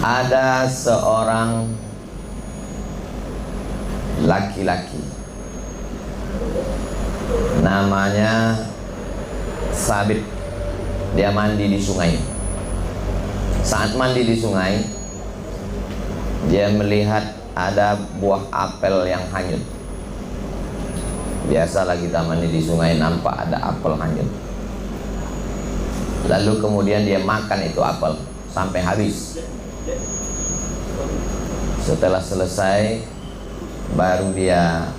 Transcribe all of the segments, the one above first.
Ada seorang laki-laki namanya Sabit. Dia mandi di sungai. Saat mandi di sungai, dia melihat ada buah apel yang hanyut. Biasalah kita mandi di sungai, nampak ada apel hanyut. Lalu kemudian dia makan itu apel sampai habis. Setelah selesai, baru dia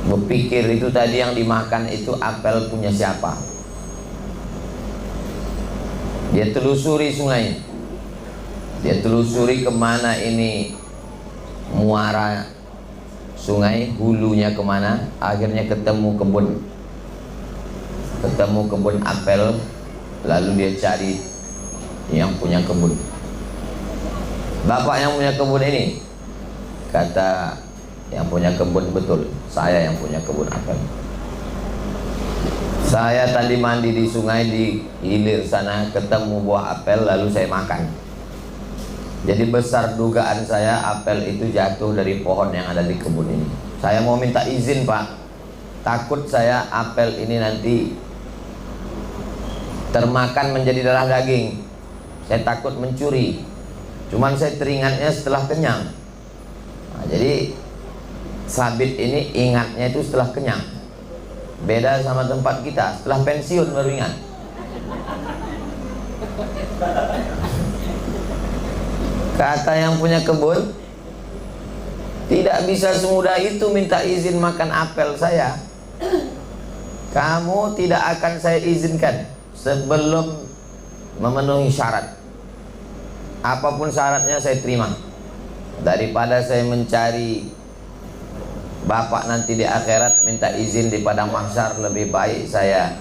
berpikir itu tadi yang dimakan itu apel punya siapa. Dia telusuri sungai, dia telusuri kemana ini muara sungai, hulunya kemana. Akhirnya ketemu kebun apel. Lalu dia cari yang punya kebun. Bapak yang punya kebun ini, kata yang punya kebun, betul, saya yang punya kebun apel. Saya tadi mandi di sungai, di hilir sana, ketemu buah apel, lalu saya makan. Jadi besar dugaan saya apel itu jatuh dari pohon yang ada di kebun ini. Saya mau minta izin, Pak. Takut saya apel ini nanti termakan menjadi darah daging. Saya takut mencuri. Cuman saya teringatnya setelah kenyang. Nah, jadi Sabit ini ingatnya itu setelah kenyang. Beda sama tempat kita, setelah pensiun baru ingat. Kata yang punya kebun, tidak bisa semudah itu minta izin makan apel saya. Kamu tidak akan saya izinkan sebelum memenuhi syarat. Apapun syaratnya saya terima. Daripada saya mencari Bapak nanti di akhirat minta izin di padang mahsyar, lebih baik saya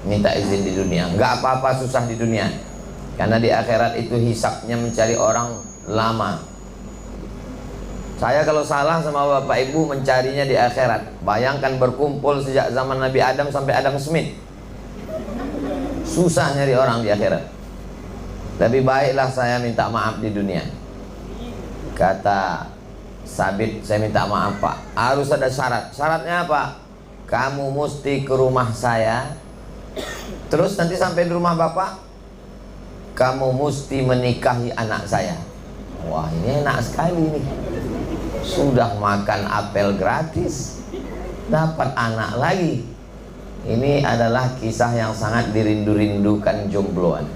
minta izin di dunia. Enggak apa-apa susah di dunia, karena di akhirat itu hisabnya mencari orang lama. Saya kalau salah sama Bapak Ibu mencarinya di akhirat. Bayangkan berkumpul sejak zaman Nabi Adam sampai Adam Smith. Susah nyari orang di akhirat. Lebih baiklah saya minta maaf di dunia. Kata Sabit, saya minta maaf Pak, harus ada syarat. Syaratnya apa? Kamu mesti ke rumah saya. Terus nanti sampai di rumah Bapak, kamu mesti menikahi anak saya. Wah, ini enak sekali nih. Sudah makan apel gratis, dapat anak lagi. Ini adalah kisah yang sangat dirindu-rindukan jombloan.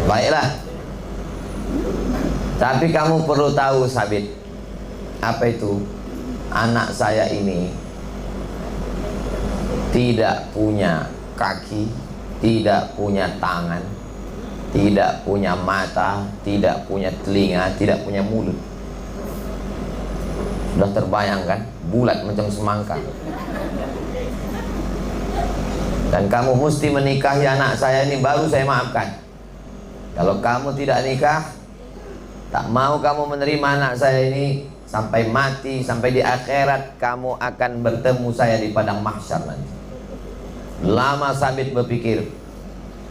Baiklah, tapi kamu perlu tahu Sabit, apa itu? Anak saya ini tidak punya kaki, tidak punya tangan, tidak punya mata, tidak punya telinga, tidak punya mulut. Sudah terbayangkan, bulat macam semangka. Dan kamu mesti menikahi anak saya ini, baru saya maafkan. Kalau kamu tidak nikah, tak mau kamu menerima anak saya ini, sampai mati, sampai di akhirat kamu akan bertemu saya di padang mahsyar nanti. Lama Sabit berpikir,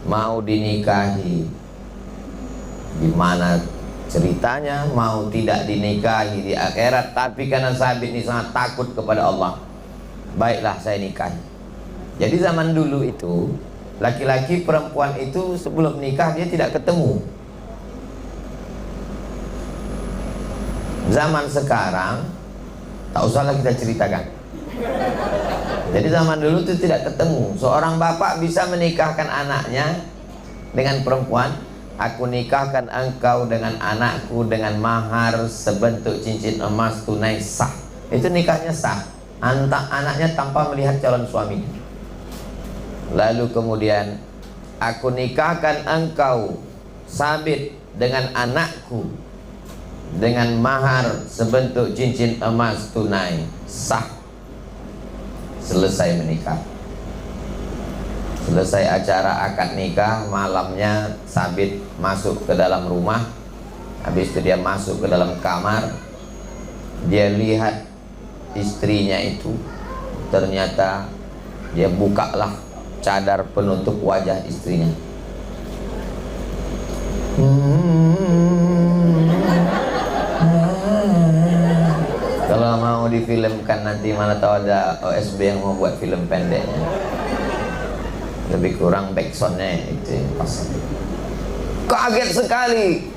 mau dinikahi, gimana ceritanya, mau tidak dinikahi di akhirat. Tapi karena Sabit ini sangat takut kepada Allah, baiklah saya nikahi. Jadi zaman dulu itu, laki-laki perempuan itu sebelum nikah dia tidak ketemu. Zaman sekarang tak usahlah kita ceritakan. Jadi zaman dulu itu tidak ketemu. Seorang bapak bisa menikahkan anaknya dengan perempuan. Aku nikahkan engkau dengan anakku dengan mahar sebentuk cincin emas tunai sah. Itu nikahnya sah. Anaknya tanpa melihat calon suami. Lalu kemudian, aku nikahkan engkau Sabit dengan anakku dengan mahar sebentuk cincin emas tunai sah. Selesai menikah. Selesai acara akad nikah, malamnya Sabit masuk ke dalam rumah. Habis itu dia masuk ke dalam kamar. Dia lihat istrinya itu, ternyata dia bukalah cadar penutup wajah istrinya. Kalau mau difilmkan nanti, mana tahu ada OSB yang mau buat film pendeknya, lebih kurang backsoundnya itu yang pas. Kaget sekali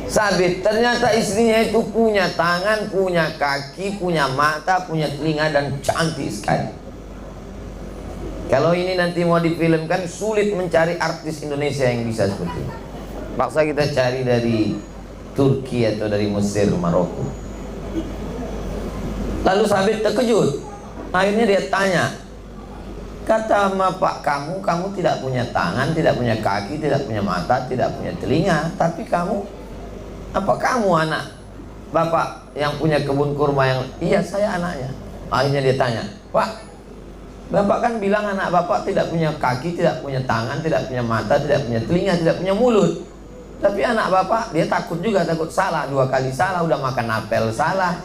Sabit, ternyata istrinya itu punya tangan, punya kaki, punya mata, punya telinga, dan cantik sekali. Kalau ini nanti mau difilmkan, sulit mencari artis Indonesia yang bisa seperti ini. Paksa kita cari dari Turki atau dari Mesir, Maroko. Lalu Sabit terkejut. Akhirnya dia tanya, kata bapak kamu tidak punya tangan, tidak punya kaki, tidak punya mata, tidak punya telinga, tapi apa kamu anak bapak yang punya kebun kurma yang... Iya, saya anaknya. Akhirnya dia tanya, Pak, bapak kan bilang anak bapak tidak punya kaki, tidak punya tangan, tidak punya mata, tidak punya telinga, tidak punya mulut. Tapi anak bapak, dia takut juga, takut salah. 2 kali salah, udah makan apel salah.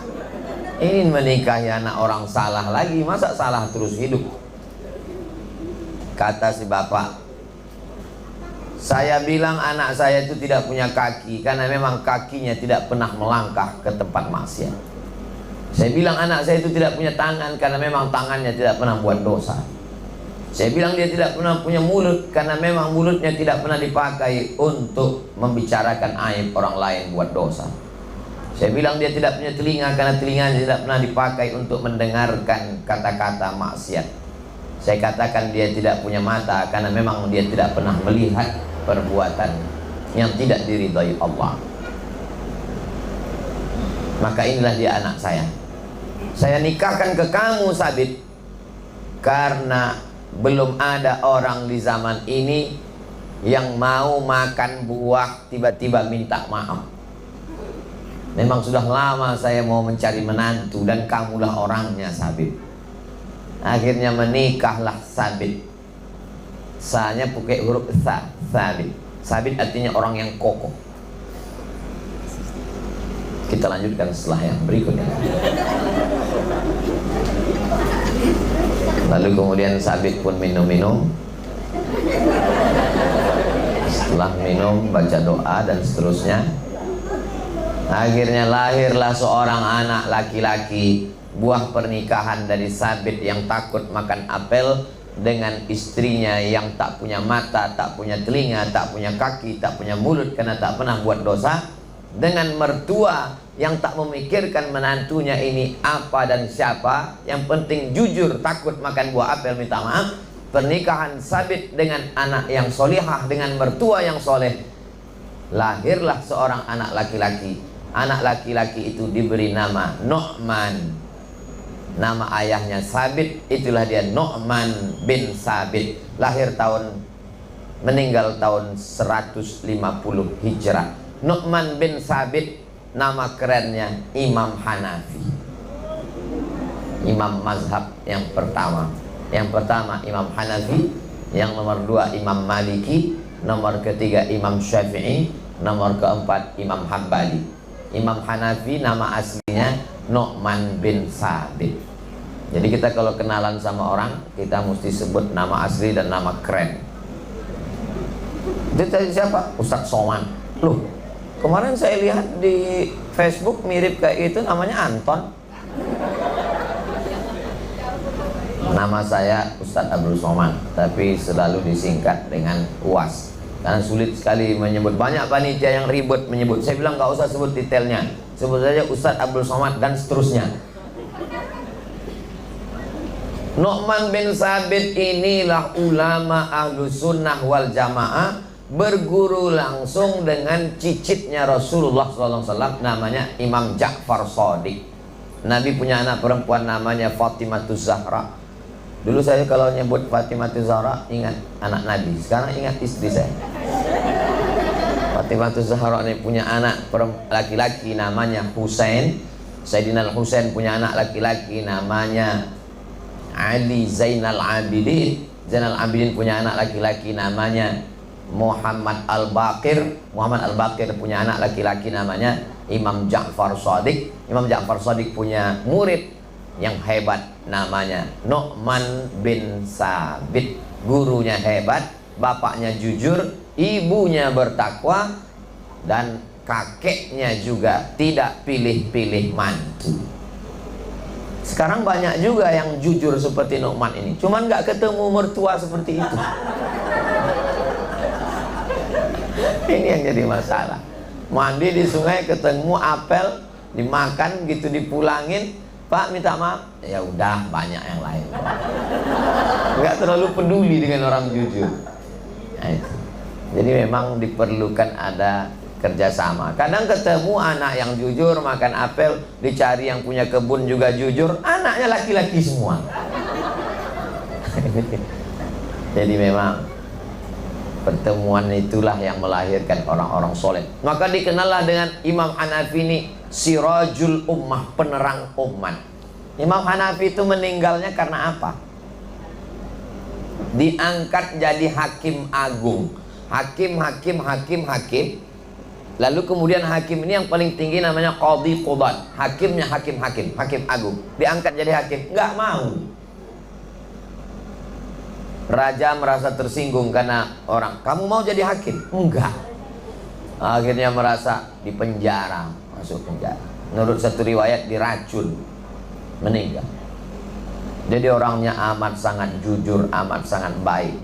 Ini menikahi anak orang salah lagi, masa salah terus hidup? Kata si bapak, saya bilang anak saya itu tidak punya kaki karena memang kakinya tidak pernah melangkah ke tempat maksiat. Saya bilang anak saya itu tidak punya tangan karena memang tangannya tidak pernah buat dosa. Saya bilang dia tidak pernah punya mulut karena memang mulutnya tidak pernah dipakai untuk membicarakan aib orang lain buat dosa. Saya bilang dia tidak punya telinga karena telinganya tidak pernah dipakai untuk mendengarkan kata-kata maksiat. Saya katakan dia tidak punya mata karena memang dia tidak pernah melihat perbuatan yang tidak diridhai Allah. Maka inilah dia anak saya. Saya nikahkan ke kamu Sabit karena belum ada orang di zaman ini yang mau makan buah tiba-tiba minta maaf. Memang sudah lama saya mau mencari menantu dan kamulah orangnya Sabit. Akhirnya menikahlah Sabit. Sa-nya pakai huruf sa, Sabit. Sabit artinya orang yang kokoh. Kita lanjutkan setelah yang berikutnya. Lalu kemudian Sabit pun minum-minum. Setelah minum baca doa dan seterusnya. Akhirnya lahirlah seorang anak laki-laki, buah pernikahan dari Sabit yang takut makan apel dengan istrinya yang tak punya mata, tak punya telinga, tak punya kaki, tak punya mulut karena tak pernah buat dosa, dengan mertua yang tak memikirkan menantunya ini apa dan siapa, yang penting jujur, takut makan buah apel minta maaf. Pernikahan Sabit dengan anak yang solihah, dengan mertua yang soleh, lahirlah seorang anak laki-laki. Anak laki-laki itu diberi nama Nu'man. Nama ayahnya Sabit, itulah dia Nu'man bin Sabit. Meninggal tahun 150 Hijrah. Nu'man bin Sabit, nama kerennya Imam Hanafi, imam mazhab yang pertama. Yang pertama Imam Hanafi, yang nomor 2 Imam Maliki, nomor ketiga Imam Syafi'i, nomor keempat Imam Hambali. Imam Hanafi nama aslinya Nu'man bin Sabit. Jadi kita kalau kenalan sama orang, kita mesti sebut nama asli dan nama keren. Itu tadi siapa? Ustadz Somad. Loh, kemarin saya lihat di Facebook mirip kayak itu, namanya Anton. Nama saya Ustadz Abdul Somad, tapi selalu disingkat dengan UAS. Karena sulit sekali menyebut, banyak panitia yang ribet menyebut. Saya bilang nggak usah sebut detailnya, sebut saja Ustadz Abdul Somad dan seterusnya. Nu'man bin Sabit inilah ulama ahlu sunnah wal jamaah, berguru langsung dengan cicitnya Rasulullah SAW, namanya Imam Ja'far Shadiq. Nabi punya anak perempuan namanya Fatimatuz Zahra. Dulu saya kalau nyebut Fatimatuz Zahra ingat anak Nabi, sekarang ingat istri saya. Fatimatuz Zahra ini punya anak laki-laki namanya Husain. Sayyidina Husain punya anak laki-laki namanya Ali Zainal Abidin. Zainal Abidin punya anak laki-laki namanya Muhammad Al-Baqir. Muhammad Al-Baqir punya anak laki-laki namanya Imam Ja'far Shadiq. Imam Ja'far Shadiq punya murid yang hebat namanya Nu'man bin Sabit. Gurunya hebat, bapaknya jujur, ibunya bertakwa, dan kakeknya juga tidak pilih-pilih mantu. Sekarang banyak juga yang jujur seperti Nu'man ini, cuman nggak ketemu mertua seperti itu. Ini yang jadi masalah. Mandi di sungai ketemu apel, dimakan gitu, dipulangin, Pak minta maaf, ya udah banyak yang lain. Nggak terlalu peduli dengan orang jujur. Nah, itu. Jadi memang diperlukan ada kerjasama. Kadang ketemu anak yang jujur makan apel, dicari yang punya kebun juga jujur, anaknya laki-laki semua. Jadi memang pertemuan itulah yang melahirkan orang-orang soleh. Maka dikenallah dengan Imam Hanafi ini Sirajul Ummah, penerang umat. Imam Hanafi itu meninggalnya karena apa? Diangkat jadi hakim agung. Hakim. Lalu kemudian hakim ini yang paling tinggi namanya Qadhi Qudat. Hakimnya hakim agung. Diangkat jadi hakim, nggak mau. Raja merasa tersinggung karena orang, kamu mau jadi hakim? Enggak. Akhirnya merasa dipenjara, masuk penjara. Menurut satu riwayat diracun, meninggal. Jadi orangnya amat sangat jujur, amat sangat baik.